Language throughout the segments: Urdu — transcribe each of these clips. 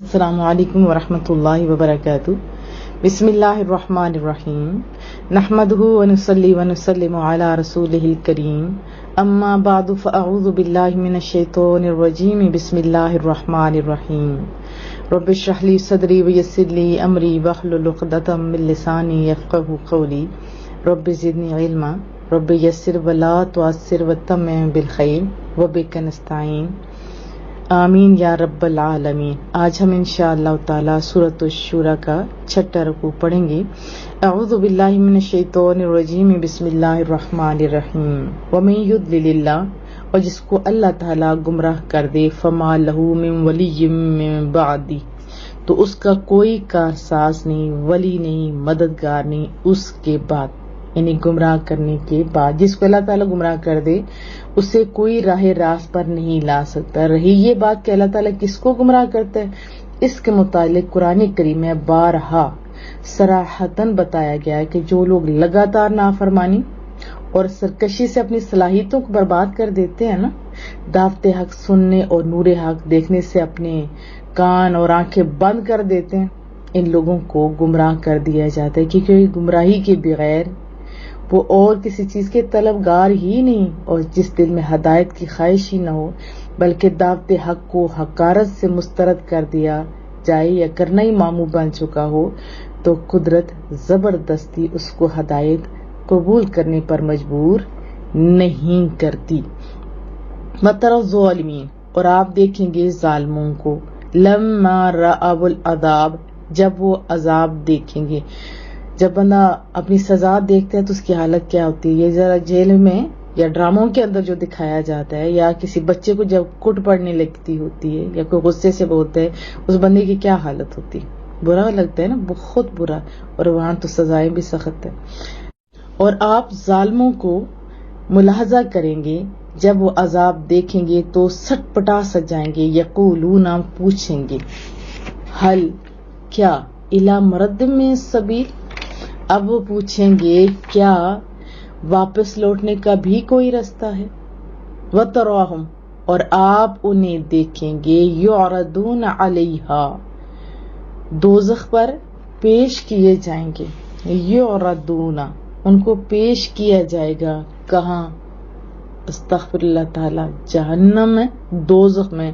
السلام علیکم ورحمۃ اللہ وبرکاتہ۔ بسم اللہ الرحمن الرحیم، نحمدہ ونصلی ونسلم علی رسولہ الکریم، اما بعد فاعوذ باللہ من الشیطان الرجیم، بسم اللہ الرحمن الرحیم۔ رب اشرح لی صدری ویسر لی امری واحلل عقدۃ من لسانی یفقہوا قولی، رب زدنی علما، رب یسر ولا تعسر وتمم بالخیر وبک نستعین، آمین یا رب العالمین۔ آج ہم انشاءاللہ تعالی سورۃ الشورى کا 6واں رکوع پڑھیں گے۔ اعوذ باللہ من الشیطان الرجیم، بسم اللہ الرحمن الرحیم۔ ومن یضلل اللہ، اور جس کو اللہ تعالی گمراہ کر دے، فما لہ من ولی من بعدہ، تو اس کا کوئی کارساز نہیں، ولی نہیں، مددگار نہیں اس کے بعد، یعنی گمراہ کرنے کے بعد۔ جس کو اللہ تعالیٰ گمراہ کر دے اسے کوئی راہ راست پر نہیں لا سکتا۔ رہی یہ بات کہ اللہ تعالیٰ کس کو گمراہ کرتا ہے، اس کے متعلق قرآن کریم میں بارہا صراحتاً بتایا گیا ہے کہ جو لوگ لگاتار نافرمانی اور سرکشی سے اپنی صلاحیتوں کو برباد کر دیتے ہیں نا، دعوت حق سننے اور نور حق دیکھنے سے اپنے کان اور آنکھیں بند کر دیتے ہیں، ان لوگوں کو گمراہ کر دیا جاتا ہے، کیونکہ گمراہی کے بغیر وہ اور کسی چیز کے طلبگار ہی نہیں، اور جس دل میں ہدایت کی خواہش ہی نہ ہو بلکہ دعوت حق کو حقارت سے مسترد کر دیا جائے یا کرنا ہی معمول بن چکا ہو، تو قدرت زبردستی اس کو ہدایت قبول کرنے پر مجبور نہیں کرتی۔ وَتَرَى الظَّالِمِينَ، اور آپ دیکھیں گے ظالموں کو، لَمَّا رَأَوُا الْعَذَابَ، جب وہ عذاب دیکھیں گے۔ جب بندہ اپنی سزا دیکھتا ہے تو اس کی حالت کیا ہوتی ہے، یہ ذرا جیل میں یا ڈراموں کے اندر جو دکھایا جاتا ہے، یا کسی بچے کو جب کٹ پڑنے لگتی ہوتی ہے یا کوئی غصے سے بولتا ہے، اس بندے کی کیا حالت ہوتی ہے، برا لگتا ہے نا، بہت برا، اور وہاں تو سزائیں بھی سخت ہیں۔ اور آپ ظالموں کو ملاحظہ کریں گے، جب وہ عذاب دیکھیں گے تو سٹ پٹا سک جائیں گے، یقولون، پوچھیں گے، حل، کیا، الی مرد من سبیل، اب وہ پوچھیں گے کیا واپس لوٹنے کا بھی کوئی رستہ ہے۔ وَتَرَاهُمْ، اور آپ انہیں دیکھیں گے، یعرضون علیہا، دوزخ پر پیش کیے جائیں گے، یعرضون، ان کو پیش کیا جائے گا، کہاں، استغفر اللہ تعالی، جہنم میں، دوزخ میں۔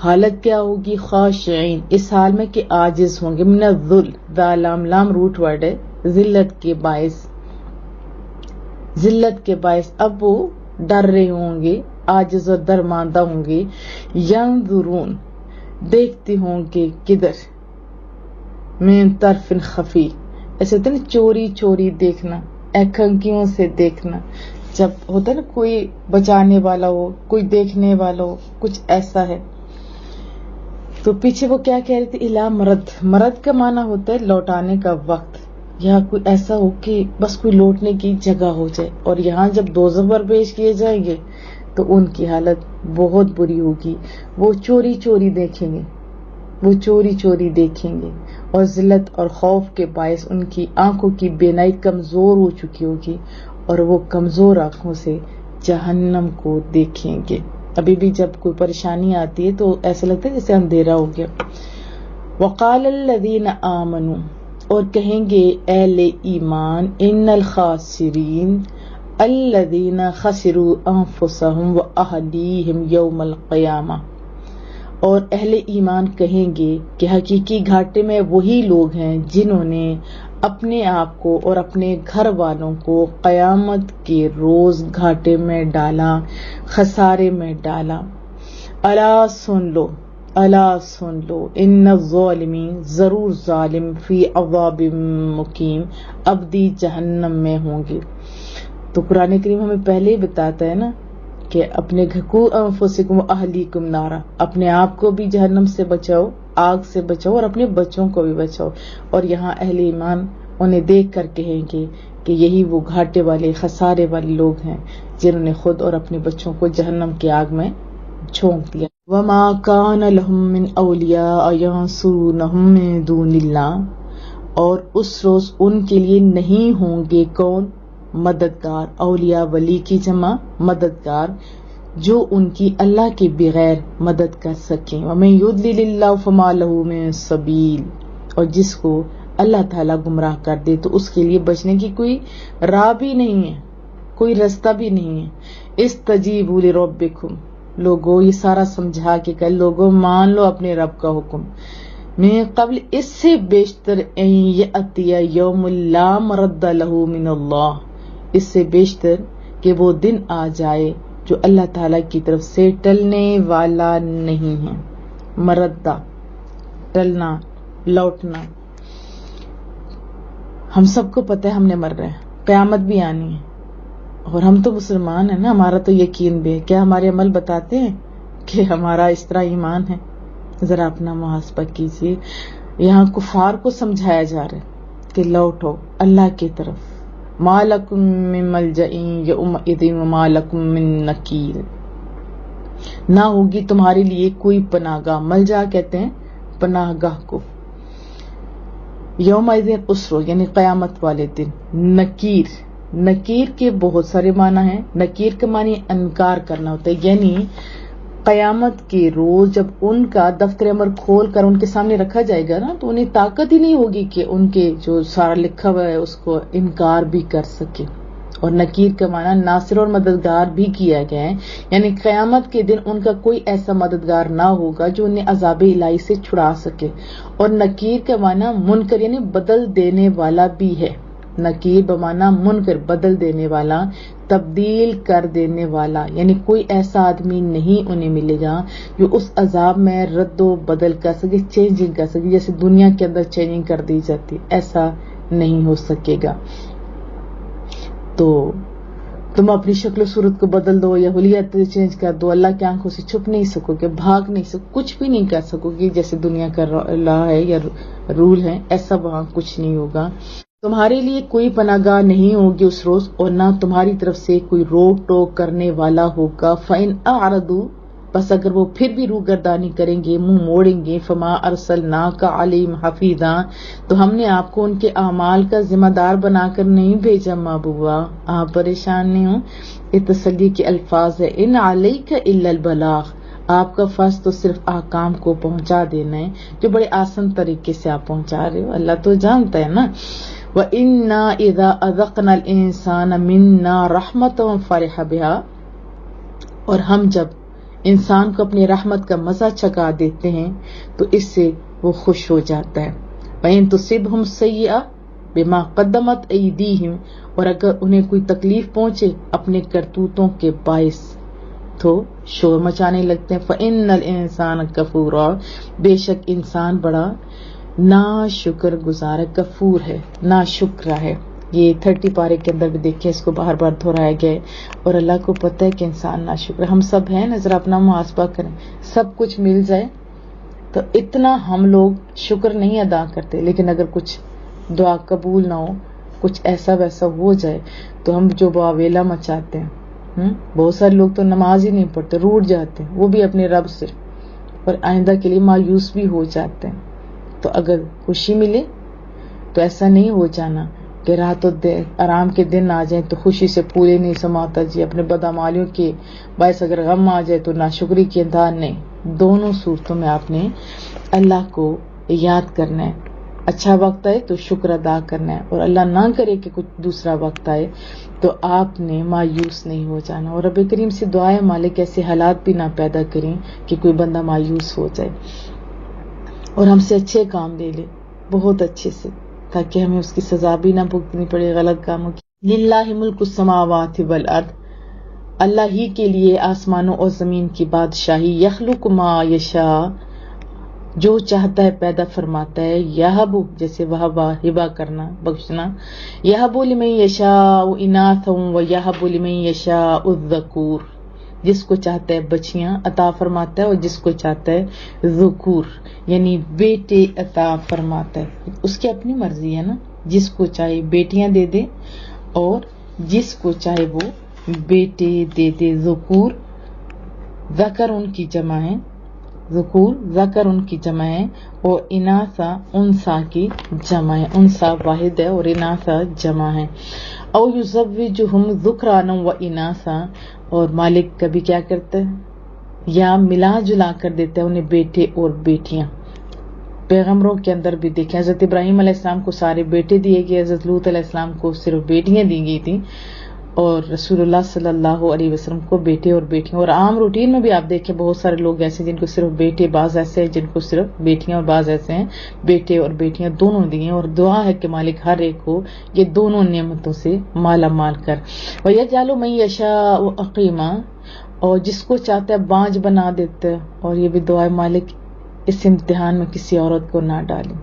حالت کیا ہوگی، خاشعین، اس حال میں کہ عاجز ہوں گے، من الذل، لام لام روٹ ورڈ ہے، ذلت کے باعث اب وہ ڈر رہے ہوں گے، عاجز اور درماندہ ہوں گے، ینظرون، دیکھتے ہوں گے، کدھر، من طرف خفی، ایسے ہوتا ہے نا چوری چوری دیکھنا، ایکھنکیوں سے دیکھنا، جب ہوتا ہے نا کوئی بچانے والا ہو، کوئی دیکھنے والا ہو، کچھ ایسا ہے۔ تو پیچھے وہ کیا کہہ رہے تھے، الا مرد، مرد کا معنی ہوتا ہے لوٹانے کا وقت، یا کوئی ایسا ہو کہ بس کوئی لوٹنے کی جگہ ہو جائے۔ اور یہاں جب دوزخ پر پیش کیے جائیں گے تو ان کی حالت بہت بری ہوگی، وہ چوری چوری دیکھیں گے، وہ چوری چوری دیکھیں گے، اور ذلت اور خوف کے باعث ان کی آنکھوں کی بینائی کمزور ہو چکی ہوگی، اور وہ کمزور آنکھوں سے جہنم کو دیکھیں گے۔ ابھی بھی جب کوئی پریشانی آتی ہے تو ایسا لگتا ہے جیسے اندھیرا ہو گیا۔ وقال الذین آمنوا، اور کہیں گے اہل ایمان، ان الخاسرین الذین خسروا انفسهم واہلیہم یوم القیامہ، اور اہل ایمان کہیں گے کہ حقیقی گھاٹے میں وہی لوگ ہیں جنہوں نے اپنے آپ کو اور اپنے گھر والوں کو قیامت کے روز گھاٹے میں ڈالا، خسارے میں ڈالا۔ الا سن لو، الا سن لو، ان الظالمین، ضرور ظالم، فی عذاب مقیم، ابدی جہنم میں ہوں گے۔ تو قرآن کریم ہمیں پہلے ہی بتاتا ہے نا کہ اپنے قوا انفسکم واہلیکم نارا، اپنے آپ کو بھی جہنم سے بچاؤ، آگ سے بچاؤ، اور اپنے بچوں کو بھی بچاؤ۔ اور یہاں اہل ایمان انہیں دیکھ کر کہیں گے کہ یہی وہ گھاٹے والے، خسارے والے لوگ ہیں جنہوں نے خود اور اپنے بچوں کو جہنم کی آگ میں جھونک دیا۔ وما کان لهم من اولیاء ینصرونهم من دون اللہ، اور اس روز ان کے لیے نہیں ہوں گے کون، مددگار، اولیاء ولی کی جمع مددگار، جو ان کی اللہ کے بغیر مدد کر سکیں. وَمَن يُضْلِلِ اللَّهُ فَمَا لَهُ مِن سَبِيلٍ. اور جس کو اللہ تعالیٰ گمراہ کر دے تو اس کے لیے بچنے کی کوئی راہ بھی نہیں ہے, کوئی رستہ بھی نہیں ہے. استجیبوا لربکم. لوگوں یہ سارا سمجھا کے کہ لوگوں مان لو اپنے رب کا حکم. من قبل اس سے بیشتر ان یأتی یوم لا مرد له من اللہ, اس سے بیشتر کہ وہ دن آ جائے جو اللہ تعالیٰ کی طرف سے ٹلنے والا نہیں ہے. مردہ ٹلنا, لوٹنا. ہم سب کو پتہ ہے ہم نے مرنا ہے, قیامت بھی آنی ہے, اور ہم تو مسلمان ہیں نا, ہمارا تو یقین بھی ہے. کیا ہمارے عمل بتاتے ہیں کہ ہمارا اس طرح ایمان ہے؟ ذرا اپنا محاسبہ کیجیے. یہاں کفار کو سمجھایا جا رہا ہے کہ لوٹو اللہ کی طرف. ما لکم من ملجأ یومئذ وما لکم من نکیر. نہ ہوگی تمہارے لیے کوئی پناہ گاہ. ملجا کہتے ہیں پناہ گاہ کو. یومئذ اس روز یعنی قیامت والے دن. نکیر, نکیر کے بہت سارے معنی ہیں. نکیر کا معنی انکار کرنا ہوتا ہے, یعنی قیامت کے روز جب ان کا دفتر عمر کھول کر ان کے سامنے رکھا جائے گا نا, تو انہیں طاقت ہی نہیں ہوگی کہ ان کے جو سارا لکھا ہوا ہے اس کو انکار بھی کر سکے. اور نکیر کا معنی ناصر اور مددگار بھی کیا گیا ہے, یعنی قیامت کے دن ان کا کوئی ایسا مددگار نہ ہوگا جو انہیں عذاب الہی سے چھڑا سکے. اور نکیر کا معنی منکر یعنی بدل دینے والا بھی ہے. نکیر بمانا منکر, بدل دینے والا, تبدیل کر دینے والا, یعنی کوئی ایسا آدمی نہیں انہیں ملے گا جو اس عذاب میں رد و بدل کر سکے, چینجنگ کر سکے, جیسے دنیا کے اندر چینجنگ کر دی جاتی, ایسا نہیں ہو سکے گا. تو تم اپنی شکل و صورت کو بدل دو یا حلیت چینج کر دو, اللہ کی آنکھوں سے چھپ نہیں سکو گے, بھاگ نہیں سکو, کچھ بھی نہیں کر سکو گے. جیسے دنیا کا لا ہے یا رول ہے ایسا وہاں کچھ نہیں ہوگا. تمہارے لیے کوئی پناہ گاہ نہیں ہوگی اس روز, اور نہ تمہاری طرف سے کوئی روک ٹوک کرنے والا ہوگا. فَإِنْ أَعْرَضُوا, بس اگر وہ پھر بھی روگردانی کریں گے, منہ موڑیں گے, فَمَا أَرْسَلْنَاكَ عَلَيْهِمْ حَفِيظًا, تو ہم نے آپ کو ان کے اعمال کا ذمہ دار بنا کر نہیں بھیجا. محبوبہ آپ پریشان نہیں ہوں, یہ تسلی کے الفاظ ہے. إِنْ عَلَيْكَ إِلَّا الْبَلَاغُ, آپ کا فرض تو صرف احکام کو پہنچا دینا ہے, جو بڑے آسان طریقے سے آپ پہنچا رہے ہو, اللہ تو جانتا ہے نا. وَإِنَّا إِذَا أَذَقْنَا الْإِنسَانَ مِنَّا رَحْمَةً فَرِحَ بِهَا, اور ہم جب انسان کو اپنی رحمت کا مزہ چکھا دیتے ہیں تو اس سے وہ خوش ہو جاتا ہے. وَإِن تُصِبْهُمْ سَيِّئَةٌ بِمَا قَدَّمَتْ أَيْدِيهِمْ, اور اگر انہیں کوئی تکلیف پہنچے اپنے کرتوتوں کے باعث تو شور مچانے لگتے ہیں. فَإِنَّ الْإِنسَانَ كَفُورٌ, بے شک انسان بڑا نا شکر گزار ہے, کفور ہے, نا شکر ہے. یہ 30 پارے کے اندر بھی دیکھیں, اس کو بار بار دہرایا گیا ہے. اور اللہ کو پتہ ہے کہ انسان نا شکر ہے. ہم سب ہیں نا, ذرا اپنا محاسبہ کریں. سب کچھ مل جائے تو اتنا ہم لوگ شکر نہیں ادا کرتے, لیکن اگر کچھ دعا قبول نہ ہو, کچھ ایسا ویسا ہو جائے تو ہم جو واویلا مچاتے ہیں. بہت سارے لوگ تو نماز ہی نہیں پڑھتے, روٹ جاتے ہیں, وہ بھی اپنے رب سے, اور آئندہ کے لیے مایوس بھی ہو جاتے ہیں. تو اگر خوشی ملے تو ایسا نہیں ہو جانا کہ راحت و آرام کے دن آ جائیں تو خوشی سے پورے نہیں سماتا جی. اپنے بدعمالیوں کے باعث اگر غم آ جائے تو ناشکری کی انتہا نہیں. دونوں صورتوں میں آپ نے اللہ کو یاد کرنا ہے. اچھا وقت آئے تو شکر ادا کرنا ہے, اور اللہ نہ کرے کہ کچھ دوسرا وقت آئے تو آپ نے مایوس نہیں ہو جانا. اور رب کریم سے دعا ہے مالک ایسے حالات بھی نہ پیدا کریں کہ کوئی بندہ مایوس ہو جائے, اور ہم سے اچھے کام لے لے, بہت اچھے سے, تاکہ ہمیں اس کی سزا بھی نہ بھگتنی پڑے غلط کاموں کی. للہ ملک السماوات والارض, اللہ ہی کے لیے آسمانوں اور زمین کی بادشاہی. یخلق ما یشاء, جو چاہتا ہے پیدا فرماتا ہے. یہب, جیسے وہبا ہبا کرنا, بخشنا. یہب لمن یشاء اناثا ویہب لمن یشاء الذکور, جس کو چاہتا ہے بچیاں عطا فرماتا ہے, اور جس کو چاہتا ہے ذکور یعنی بیٹے عطا فرماتا ہے. اس کی اپنی مرضی ہے نا, جس کو چاہے بیٹیاں دے دے اور جس کو چاہے وہ بیٹے دے دے. ذکور ذکر ان کی جمع ہے, ذکور ذکر ان کی جمع ہے, اور اناثا انسا کی جمع ہے. انسا واحد ہے اور اناثا جمع ہے. او یزوجہم ذکرانا و اناثا, اور مالک کبھی کیا کرتا ہے یا ملا جلا کر دیتا ہے انہیں بیٹے اور بیٹیاں. پیغمبروں کے اندر بھی دیکھیں حضرت ابراہیم علیہ السلام کو سارے بیٹے دیے گئے, حضرت لوط علیہ السلام کو صرف بیٹیاں دی گئی تھیں, اور رسول اللہ صلی اللہ علیہ وسلم کو بیٹے اور بیٹیاں. اور عام روٹین میں بھی آپ دیکھیں بہت سارے لوگ ایسے جن کو صرف بیٹے, بعض ایسے ہیں جن کو صرف بیٹیاں, اور بعض ایسے ہیں بیٹے اور بیٹیاں دونوں دیے. اور دعا ہے کہ مالک ہر ایک کو یہ دونوں نعمتوں سے مالا مال کر. وَيَجْعَلُ مَن يَشَاءُ عَقِيمًا, اور جس کو چاہتا ہے بانجھ بنا دیتا ہے. اور یہ بھی دعا ہے مالک اس امتحان میں کسی عورت کو نہ ڈالیں.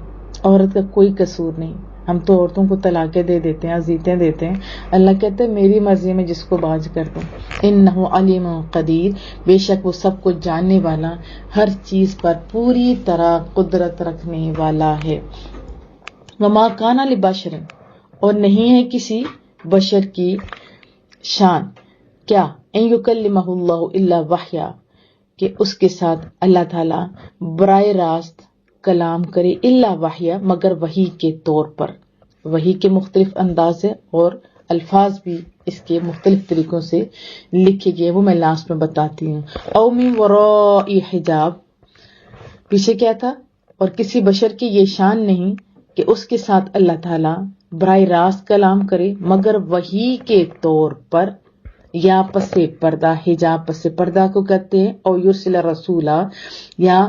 عورت کا کوئی قصور نہیں, ہم تو عورتوں کو طلاقیں دے دیتے ہیں, اذیتیں دیتے ہیں. اللہ کہتے ہیں میری مرضی میں جس کو باز کر دوں. انہ علیم قدیر, بے شک وہ سب کچھ جاننے والا, ہر چیز پر پوری طرح قدرت رکھنے والا ہے. وما کان لبشر, اور نہیں ہے کسی بشر کی شان کیا, ان یکلمہ اللہ الا وحیا, کہ اس کے ساتھ اللہ تعالیٰ براہ راست کلام کرے, الا وحیا, مگر وحی کے طور پر. وحی کے مختلف انداز ہے اور الفاظ بھی اس کے مختلف طریقوں سے لکھے گئے, وہ میں لاسٹ میں بتاتی ہوں. او من وراء حجاب, پیچھے کیا تھا, اور کسی بشر کی یہ شان نہیں کہ اس کے ساتھ اللہ تعالیٰ براہ راست کلام کرے مگر وحی کے طور پر, یا پس پردہ. حجاب پس پردہ کو کہتے ہیں. او یرسل رسولا, یا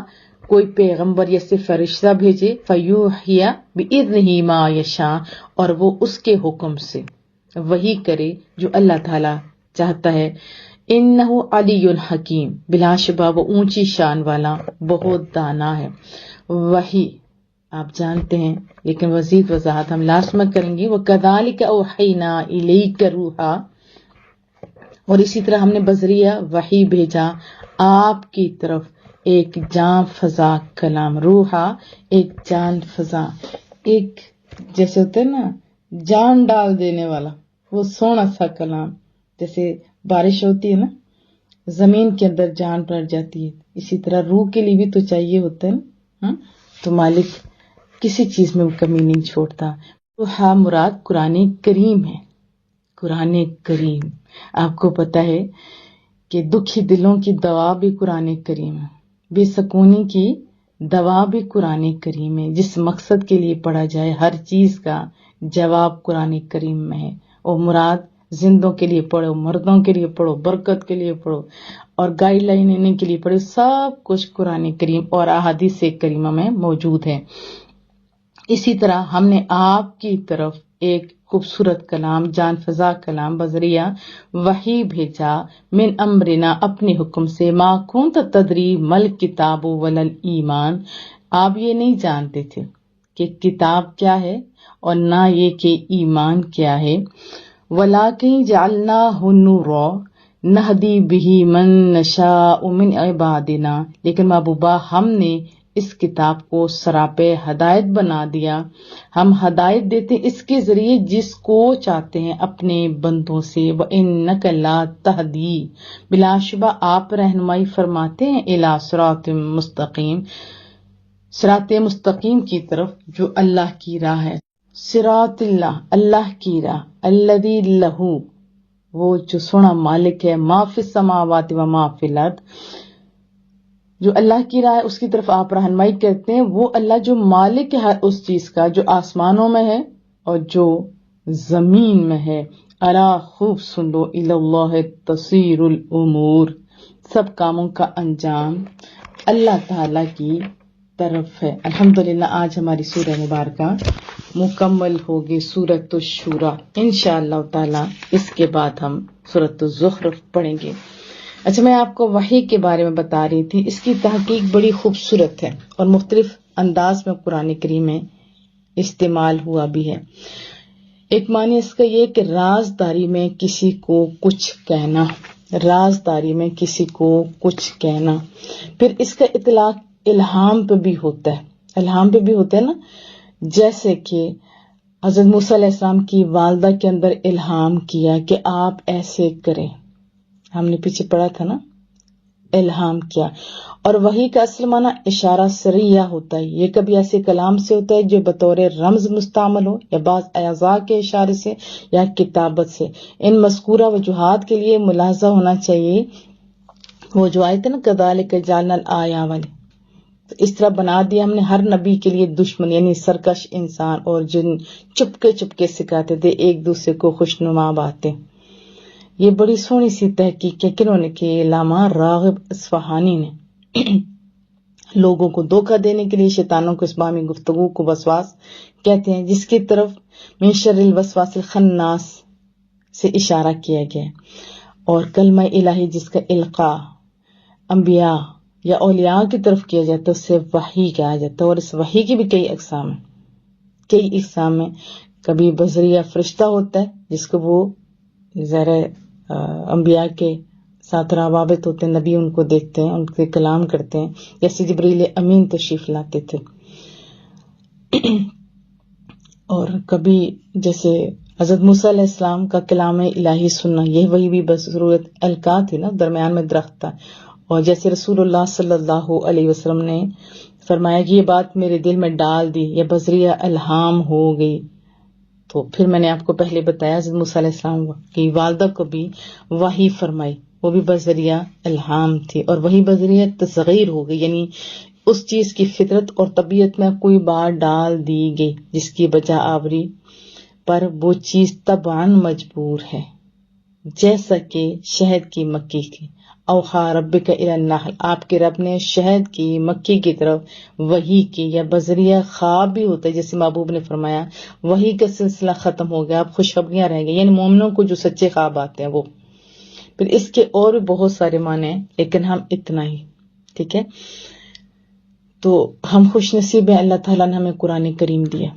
کوئی پیغمبر یا صرف فرشتہ بھیجے, فیوحی باذنہ ما یشاء, اور وہ اس کے حکم سے وحی کرے جو اللہ تعالیٰ چاہتا ہے. انہ علی حکیم, بلا شبہ وہ اونچی شان والا بہت دانا ہے. وحی آپ جانتے ہیں لیکن مزید وضاحت ہم لاسٹ میں کریں گے. وَكَذَلِكَ أَوْحَيْنَا إِلَيْكَ رُوحًا, اور اسی طرح ہم نے بذریعہ وحی بھیجا آپ کی طرف ایک جان فضا کلام. روحا ایک جان فضا, ایک جیسے ہوتا ہے نا جان ڈال دینے والا, وہ سونا سا کلام. جیسے بارش ہوتی ہے نا, زمین کے اندر جان پڑ جاتی ہے, اسی طرح روح کے لیے بھی تو چاہیے ہوتا ہے نا. تو مالک کسی چیز میں وہ کمی نہیں چھوڑتا. روحا مراد قرآن کریم ہے. قرآن کریم, آپ کو پتہ ہے کہ دکھی دلوں کی دوا بھی قرآن کریم ہے, بے سکونی کی دوا بھی قرآن کریم ہے. جس مقصد کے لیے پڑھا جائے ہر چیز کا جواب قرآن کریم میں ہے. اور مراد زندوں کے لیے پڑھو, مردوں کے لیے پڑھو, برکت کے لیے پڑھو, اور گائیڈ لائن لینے کے لیے پڑھو, سب کچھ قرآن کریم اور احادیث کریمہ میں موجود ہے. اسی طرح ہم نے آپ کی طرف ایک خوبصورت کلام, جان فضا کلام بذریعہ وحی بھیجا. من امرنا, اپنے حکم سے. ما کنت تدری مل کتاب ولل ایمان, آپ یہ نہیں جانتے تھے کہ کتاب کیا ہے اور نہ یہ کہ ایمان کیا ہے. ولاکن جعلناہ نورا نہدی بہ من نشاء من عبادنا, لیکن محبوبہ ہم نے اس کتاب کو سراپے ہدایت بنا دیا. ہم ہدایت دیتے اس کے ذریعے جس کو چاہتے ہیں اپنے بندوں سے. وَإِنَّكَ لَا تَهْدِي, بلا شبہ آپ رہنمائی فرماتے ہیں, اِلَى صِرَاطٍ مستقیم, صراط مستقیم کی طرف جو اللہ کی راہ ہے. صراط اللہ, اللہ کی راہ. الذی لہو, وہ جو سونا مالک ہے, ما فی السماوات و ما فی الارض, جو اللہ کی راہ ہے اس کی طرف آپ رہنمائی کرتے ہیں. وہ اللہ جو مالک ہے اس چیز کا جو آسمانوں میں ہے اور جو زمین میں ہے. الا خوب سن لو, الی اللہ تصیر الامور, سب کاموں کا انجام اللہ تعالی کی طرف ہے. الحمدللہ آج ہماری سورہ مبارکہ مکمل ہوگی, سورۃ الشورى. انشاءاللہ تعالی اس کے بعد ہم سورۃ الزخرف پڑھیں گے. اچھا, میں آپ کو وحی کے بارے میں بتا رہی تھی. اس کی تحقیق بڑی خوبصورت ہے اور مختلف انداز میں قرآن کریم میں استعمال ہوا بھی ہے. ایک معنی اس کا یہ کہ رازداری میں کسی کو کچھ کہنا, رازداری میں کسی کو کچھ کہنا. پھر اس کا اطلاق الہام پہ بھی ہوتا ہے, الہام پہ بھی ہوتا ہے نا, جیسے کہ حضرت موسیٰ علیہ السلام کی والدہ کے اندر الہام کیا کہ آپ ایسے کریں. ہم نے پیچھے پڑھا تھا نا, الہام کیا. اور وحی کا اصل معنی اشارہ سریہ ہوتا ہے. یہ کبھی ایسے کلام سے ہوتا ہے جو بطور رمز مستعمل ہو یا بعض اعضاء کے اشارے سے یا کتابت سے. ان مذکورہ وجوہات کے لیے ملاحظہ ہونا چاہیے وہ جو آئے تھے نا کذالک جعلنا الآیات والے، اس طرح بنا دیا ہم نے ہر نبی کے لیے دشمن یعنی سرکش انسان اور جن چپکے سکھاتے تھے ایک دوسرے کو خوشنما باتیں. یہ بڑی سونی سی تحقیق ہے کنہوں نے کہ علامہ راغب اصفہانی نے. لوگوں کو دھوکہ دینے کے لیے شیطانوں کو اسلامی گفتگو کو وسواس کہتے ہیں، جس کی طرف من شر الوسواس الخناس سے اشارہ کیا گیا ہے. اور کلمہ الہی جس کا القاء انبیاء یا اولیاء کی طرف کیا جاتا ہے اس سے وحی کہا جاتا ہے. اور اس وحی کی بھی کئی اقسام ہیں. کبھی بذریعہ فرشتہ ہوتا ہے جس کو وہ ذرا انبیاء کے ساتھ روابط ہوتے ہیں، نبی ان کو دیکھتے ہیں، ان کے کلام کرتے ہیں، جیسے جبریل امین تشریف لاتے تھے. اور کبھی جیسے حضرت موسیٰ علیہ السلام کا کلام الہی سننا، یہ وہی بھی بصورت القاء تھی نا، درمیان میں درخت تھا. اور جیسے رسول اللہ صلی اللہ علیہ وسلم نے فرمایا کہ یہ بات میرے دل میں ڈال دی یا بذریعہ الہام ہو گئی. تو پھر میں نے آپ کو پہلے بتایا حضرت موسیٰ علیہ السلام کی والدہ کو بھی وحی فرمائی، وہ بھی بذریعہ الہام تھی. اور وہی بذریعہ تصغیر ہو گئی، یعنی اس چیز کی فطرت اور طبیعت میں کوئی بات ڈال دی گئی جس کی بجا آوری پر وہ چیز طبعاً مجبور ہے، جیسا کہ شہد کی مکھی کی. اوحا ربک الی النحل، آپ کے رب نے شہد کی مکھی کی طرف وحی کی. یا بذریعہ خواب بھی ہوتا ہے، جیسے محبوب نے فرمایا وحی کا سلسلہ ختم ہو گیا، اب خوشخبریاں رہ گئی، یعنی مومنوں کو جو سچے خواب آتے ہیں وہ. پھر اس کے اور بھی بہت سارے معنی ہیں لیکن ہم اتنا ہی. ٹھیک ہے، تو ہم خوش نصیب ہیں، اللہ تعالیٰ نے ہمیں قرآن کریم دیا.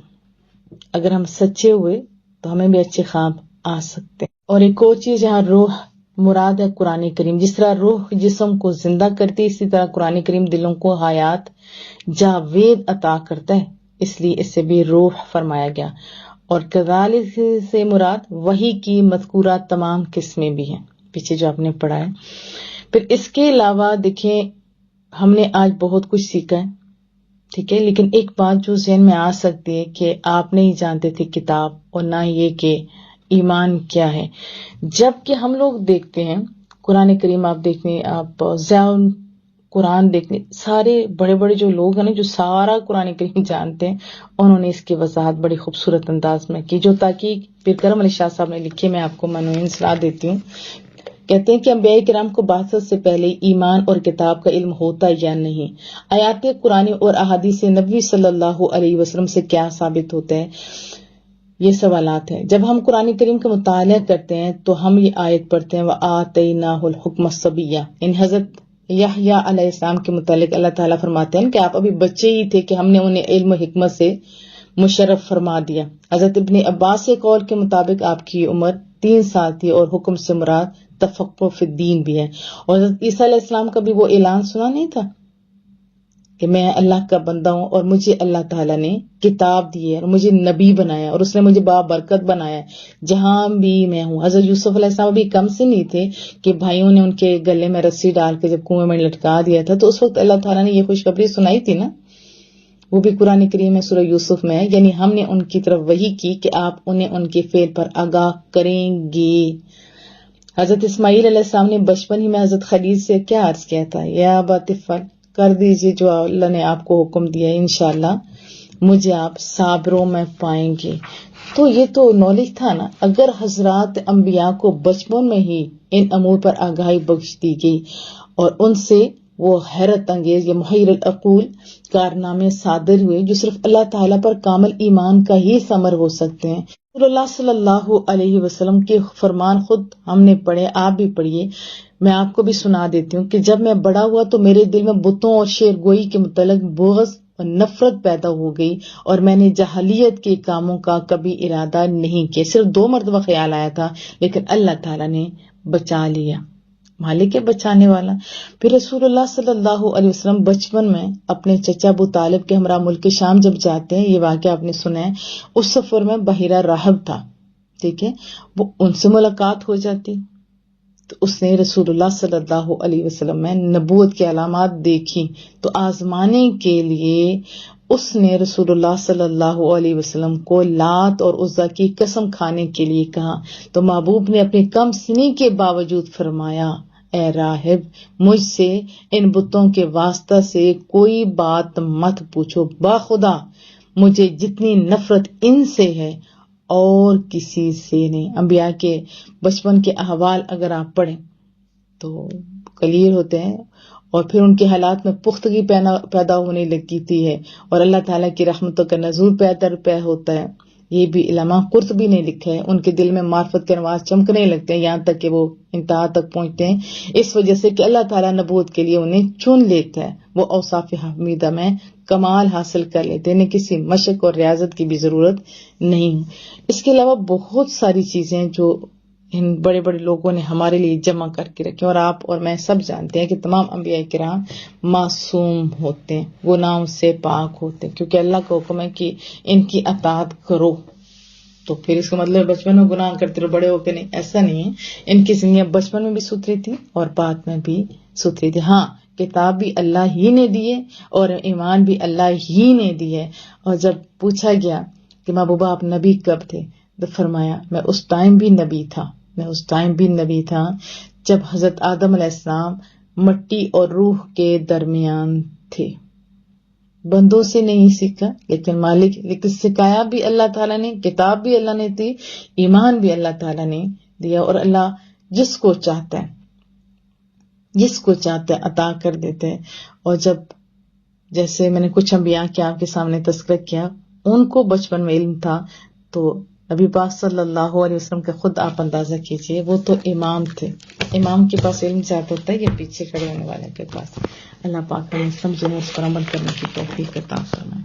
اگر ہم سچے ہوئے تو ہمیں بھی اچھے خواب آ سکتے ہیں. اور ایک اور چیز یہاں روح مراد ہے قرآن کریم. جس طرح روح جسم کو زندہ کرتی ہے اسی طرح قرآن کریم دلوں کو حیات جاوید عطا کرتا ہے، اس لیے اس سے بھی روح فرمایا گیا. اور کذالک سے مراد وحی کی مذکورہ تمام قسمیں بھی ہیں پیچھے جو آپ نے پڑھا ہے. پھر اس کے علاوہ دیکھیں ہم نے آج بہت کچھ سیکھا ہے، ٹھیک ہے، لیکن ایک بات جو ذہن میں آ سکتی ہے کہ آپ نہیں جانتے تھے کتاب اور نہ یہ کہ ایمان کیا ہے. جب کہ ہم لوگ دیکھتے ہیں قرآن کریم، آپ دیکھیں، آپ ضیاء قرآن دیکھیں، سارے بڑے بڑے جو لوگ ہیں نا جو سارا قرآن کریم جانتے ہیں، انہوں نے اس کی وضاحت بڑی خوبصورت انداز میں کی. جو تحقیق پیر کرم علی شاہ صاحب نے لکھی، میں آپ کو منوین صلاح دیتی ہوں. کہتے ہیں کہ انبیاء کرام کو بعثت سے پہلے ایمان اور کتاب کا علم ہوتا یا نہیں. آیات قرآن اور احادیث نبوی صلی اللہ علیہ وسلم سے کیا ثابت ہوتا ہے، یہ سوالات ہیں. جب ہم قرآن کریم کا مطالعہ کرتے ہیں تو ہم یہ آیت پڑھتے ہیں وَآتَيْنَاهُ الْحُكْمَ الصَّبِيًّا. ان حضرت یحییٰ علیہ السلام کے متعلق اللہ تعالیٰ فرماتے ہیں کہ آپ ابھی بچے ہی تھے کہ ہم نے انہیں علم و حکمت سے مشرف فرما دیا. حضرت ابن عباس کے قول کے مطابق آپ کی عمر 3 سال تھی اور حکم سے مراد تفقہ فی الدین بھی ہے. اور حضرت عیسیٰ علیہ السلام کا بھی وہ اعلان سنا نہیں تھا کہ میں اللہ کا بندہ ہوں اور مجھے اللہ تعالیٰ نے کتاب دی ہے اور مجھے نبی بنایا اور اس نے مجھے بابرکت بنایا جہاں بھی میں ہوں. حضرت یوسف علیہ السلام بھی کم سے نہیں تھے کہ بھائیوں نے ان کے گلے میں رسی ڈال کے جب کنویں میں لٹکا دیا تھا تو اس وقت اللہ تعالیٰ نے یہ خوشخبری سنائی تھی نا، وہ بھی قرآن کریم میں سورہ یوسف میں ہے. یعنی ہم نے ان کی طرف وحی کی کہ آپ انہیں ان کے فعل پر آگاہ کریں گے. حضرت اسماعیل علیہ السلام نے بچپن ہی میں حضرت خلیل سے کیا عرض کیا تھا، یا ابت افعل، کر دیجئے جو اللہ نے آپ کو حکم دیا ہے، انشاءاللہ مجھے آپ صابروں میں پائیں گے. تو یہ تو نالج تھا نا. اگر حضرات انبیاء کو بچپن میں ہی ان امور پر آگاہی بخش دی گئی اور ان سے وہ حیرت انگیز یا محیر العقول کارنامے صادر ہوئے جو صرف اللہ تعالیٰ پر کامل ایمان کا ہی ثمر ہو سکتے ہیں. رسول اللہ صلی اللہ علیہ وسلم کے فرمان خود ہم نے پڑھے، آپ بھی پڑھیے. میں آپ کو بھی سنا دیتی ہوں کہ جب میں بڑا ہوا تو میرے دل میں بتوں اور شعر گوئی کے متعلق بغض اور نفرت پیدا ہو گئی اور میں نے جاہلیت کے کاموں کا کبھی ارادہ نہیں کیا. صرف 2 مرتبہ خیال آیا تھا لیکن اللہ تعالیٰ نے بچا لیا، مالک ہے بچانے والا. پھر رسول اللہ صلی اللہ علیہ وسلم بچپن میں اپنے چچا ابو طالب کے ہمراہ ملک شام جب جاتے ہیں، یہ واقعہ آپ نے سنا ہے، اس سفر میں بحیرہ راہب تھا، ٹھیک ہے، وہ ان سے ملاقات ہو جاتی تو اس نے رسول اللہ صلی اللہ علیہ وسلم میں نبوت کی علامات دیکھی، تو آزمانے کے لیے اس نے رسول اللہ صلی اللہ علیہ وسلم کو لات اور عزیٰ کی قسم کھانے کے لیے کہا، تو محبوب نے اپنی کم سنی کے باوجود فرمایا، اے راہب، مجھ سے ان بتوں کے واسطہ سے کوئی بات مت پوچھو، باخدا مجھے جتنی نفرت ان سے ہے اور کسی سے نہیں۔ انبیاء کے بچپن کے احوال اگر آپ پڑھیں تو کلیئر ہوتے ہیں، اور پھر ان کے حالات میں پختگی پیدا ہونے لگتی ہے، اور اللہ تعالیٰ کی رحمتوں کا نزول پہ ہوتا ہے۔ یہ بھی علامہ قرطبی نے لکھا ہے، ان کے دل میں معرفت کے انوار چمکنے لگتے ہیں، یہاں تک کہ وہ انتہا تک پہنچتے ہیں، اس وجہ سے کہ اللہ تعالیٰ نبوت کے لیے انہیں چن لیتا ہے، وہ اوصاف حمیدہ میں کمال حاصل کر لیتے ہیں، کسی مشق اور ریاضت کی بھی ضرورت نہیں۔ اس کے علاوہ بہت ساری چیزیں جو ان بڑے بڑے لوگوں نے ہمارے لیے جمع کر کے رکھے، اور آپ اور میں سب جانتے ہیں کہ تمام انبیاء کرام معصوم ہوتے ہیں، گناہوں سے پاک ہوتے ہیں، کیونکہ اللہ کا حکم ہے کہ ان کی اطاعت کرو۔ تو پھر اس کا مطلب بچپن میں گناہ کرتے رہو، بڑے ہو کے نہیں، ایسا نہیں ہے۔ ان کی زندگیاں بچپن میں بھی ستھری تھی اور بعد میں بھی ستھری تھی۔ ہاں، کتاب بھی اللہ ہی نے دی ہے اور ایمان بھی اللہ ہی نے دی ہے۔ اور جب پوچھا گیا کہ محبوبہ آپ نبی کب تھے، تو فرمایا میں اس ٹائم بھی نبی تھا جب حضرت آدم علیہ السلام مٹی اور روح کے درمیان تھے۔ بندوں سے نہیں سیکھا لیکن سکھایا بھی اللہ تعالیٰ نے، کتاب بھی اللہ نے دی، ایمان بھی اللہ تعالیٰ نے دیا، اور اللہ جس کو چاہتا ہے عطا کر دیتے ہیں۔ اور جیسے میں نے کچھ انبیاء کے آپ کے سامنے تذکرہ کیا، ان کو بچپن میں علم تھا، تو نبی پاک صلی اللہ علیہ وسلم کا خود آپ اندازہ کیجئے، وہ تو امام تھے، امام کے پاس علم زیادہ ہوتا ہے یا پیچھے کھڑے ہونے والے کے پاس؟ اللہ پاک ہمیں سمجھنے، اس پر عمل کرنے کی توفیق عطا فرمائے۔